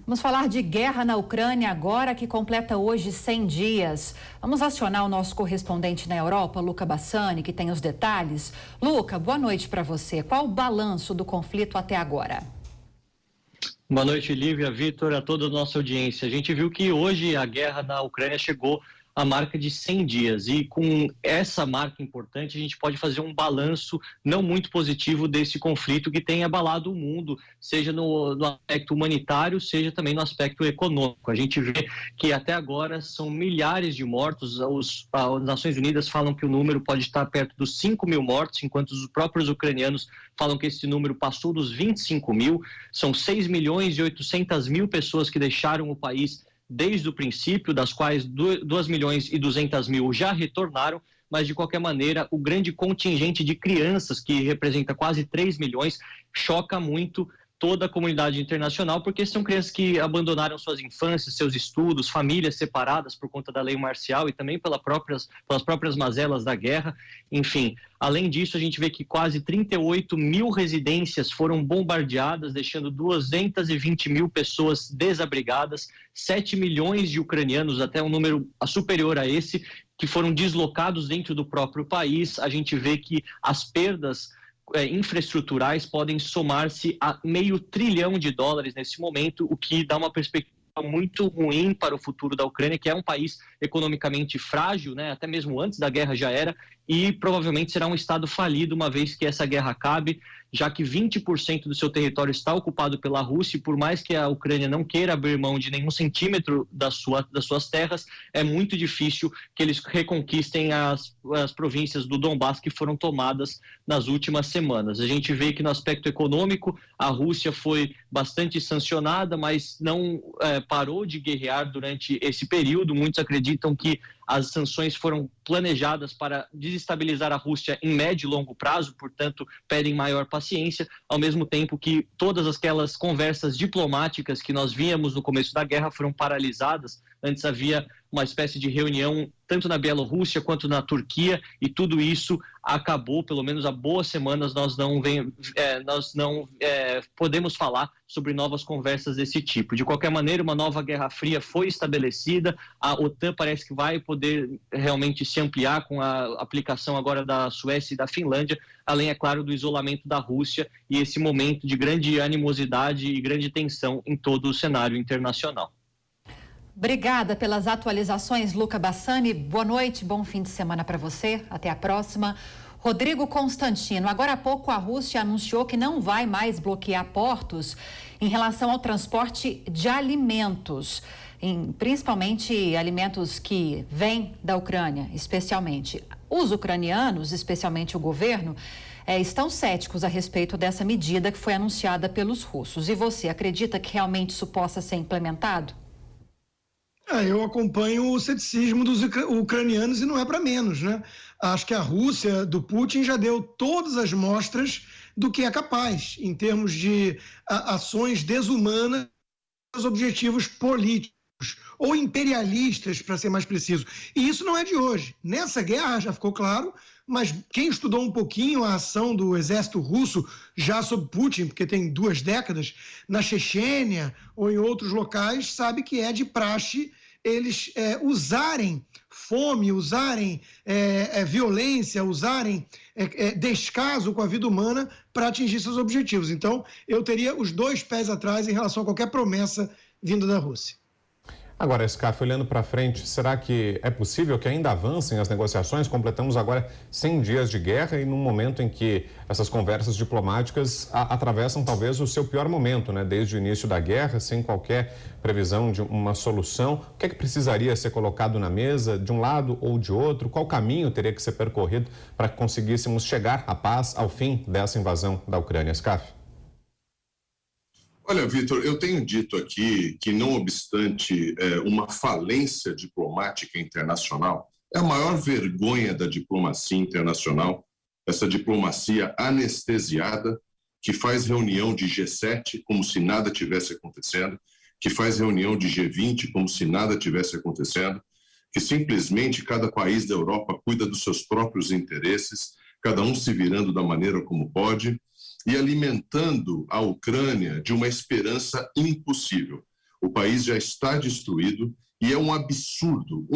Vamos falar de guerra na Ucrânia agora, que completa hoje 100 dias. Vamos acionar o nosso correspondente na Europa, Luca Bassani, que tem os detalhes. Luca, boa noite para você. Qual o balanço do conflito até agora? Boa noite, Lívia, Vitor, a toda a nossa audiência. A gente viu que hoje a guerra na Ucrânia chegou à marca de 100 dias e com essa marca importante a gente pode fazer um balanço não muito positivo desse conflito que tem abalado o mundo, seja no aspecto humanitário, seja também no aspecto econômico. A gente vê que até agora são milhares de mortos, as Nações Unidas falam que o número pode estar perto dos 5 mil mortos, enquanto os próprios ucranianos falam que esse número passou dos 25 mil, são 6 milhões e 800 mil pessoas que deixaram o país desde o princípio, das quais 2 milhões e 200 mil já retornaram, mas de qualquer maneira o grande contingente de crianças, que representa quase 3 milhões, choca muito toda a comunidade internacional, porque são crianças que abandonaram suas infâncias, seus estudos, famílias separadas por conta da lei marcial e também pelas próprias mazelas da guerra. Enfim, além disso, a gente vê que quase 38 mil residências foram bombardeadas, deixando 220 mil pessoas desabrigadas, 7 milhões de ucranianos, até um número superior a esse, que foram deslocados dentro do próprio país. A gente vê que as perdas infraestruturais podem somar-se a $500 bilhão nesse momento, o que dá uma perspectiva muito ruim para o futuro da Ucrânia, que é um país economicamente frágil, né? Até mesmo antes da guerra já era, e provavelmente será um estado falido uma vez que essa guerra acabe, já que 20% do seu território está ocupado pela Rússia, e por mais que a Ucrânia não queira abrir mão de nenhum centímetro das suas terras, é muito difícil que eles reconquistem as províncias do Donbass que foram tomadas nas últimas semanas. A gente vê que no aspecto econômico a Rússia foi bastante sancionada, mas não parou de guerrear durante esse período. Muitos acreditam que as sanções foram planejadas para desestabilizar a Rússia em médio e longo prazo, portanto, pedem maior paciência, ao mesmo tempo que todas aquelas conversas diplomáticas que nós víamos no começo da guerra foram paralisadas. Antes havia uma espécie de reunião tanto na Bielorrússia quanto na Turquia, e tudo isso acabou. Pelo menos há boas semanas nós não podemos falar sobre novas conversas desse tipo. De qualquer maneira, uma nova Guerra Fria foi estabelecida, a OTAN parece que vai poder realmente se ampliar com a aplicação agora da Suécia e da Finlândia, além, é claro, do isolamento da Rússia e esse momento de grande animosidade e grande tensão em todo o cenário internacional. Obrigada pelas atualizações, Luca Bassani. Boa noite, bom fim de semana para você. Até a próxima. Rodrigo Constantino, agora há pouco a Rússia anunciou que não vai mais bloquear portos em relação ao transporte de alimentos, principalmente alimentos que vêm da Ucrânia, especialmente. Os ucranianos, especialmente o governo, estão céticos a respeito dessa medida que foi anunciada pelos russos. E você acredita que realmente isso possa ser implementado? Eu acompanho o ceticismo dos ucranianos e não é para menos, né? Acho que a Rússia do Putin já deu todas as mostras do que é capaz em termos de ações desumanas aos objetivos políticos ou imperialistas, para ser mais preciso. E isso não é de hoje. Nessa guerra já ficou claro, mas quem estudou um pouquinho a ação do exército russo já sob Putin, porque tem 2 décadas, na Chechênia ou em outros locais, sabe que é de praxe eles usarem fome, usarem violência, usarem descaso com a vida humana para atingir seus objetivos. Então, eu teria os 2 pés atrás em relação a qualquer promessa vinda da Rússia. Agora, Scarf, olhando para frente, será que é possível que ainda avancem as negociações? Completamos agora 100 dias de guerra e num momento em que essas conversas diplomáticas atravessam talvez o seu pior momento, né? Desde o início da guerra, sem qualquer previsão de uma solução. O que é que precisaria ser colocado na mesa, de um lado ou de outro? Qual caminho teria que ser percorrido para que conseguíssemos chegar à paz, ao fim dessa invasão da Ucrânia? Scarf? Olha, Vitor, eu tenho dito aqui que, não obstante uma falência diplomática internacional, é a maior vergonha da diplomacia internacional, essa diplomacia anestesiada, que faz reunião de G7 como se nada tivesse acontecendo, que faz reunião de G20 como se nada tivesse acontecendo, que simplesmente cada país da Europa cuida dos seus próprios interesses, cada um se virando da maneira como pode, e alimentando a Ucrânia de uma esperança impossível. O país já está destruído e é um absurdo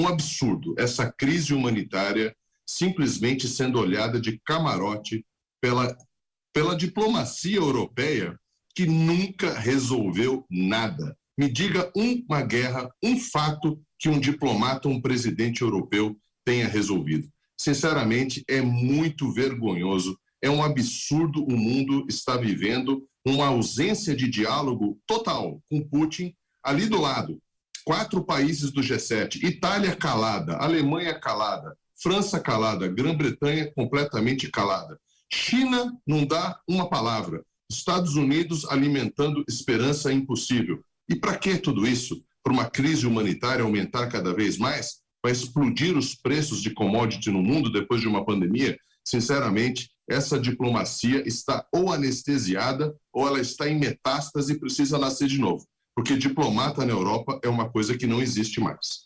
essa crise humanitária simplesmente sendo olhada de camarote pela diplomacia europeia que nunca resolveu nada. Me diga uma guerra, um fato que um diplomata, um presidente europeu tenha resolvido. Sinceramente, é muito vergonhoso, é um absurdo o mundo está vivendo uma ausência de diálogo total com Putin ali do lado. 4 países do G7, Itália calada, Alemanha calada, França calada, Grã-Bretanha completamente calada. China não dá uma palavra. Estados Unidos alimentando esperança impossível. E para que tudo isso? Para uma crise humanitária aumentar cada vez mais? Vai explodir os preços de commodity no mundo depois de uma pandemia? Sinceramente, essa diplomacia está ou anestesiada ou ela está em metástase e precisa nascer de novo. Porque diplomata na Europa é uma coisa que não existe mais.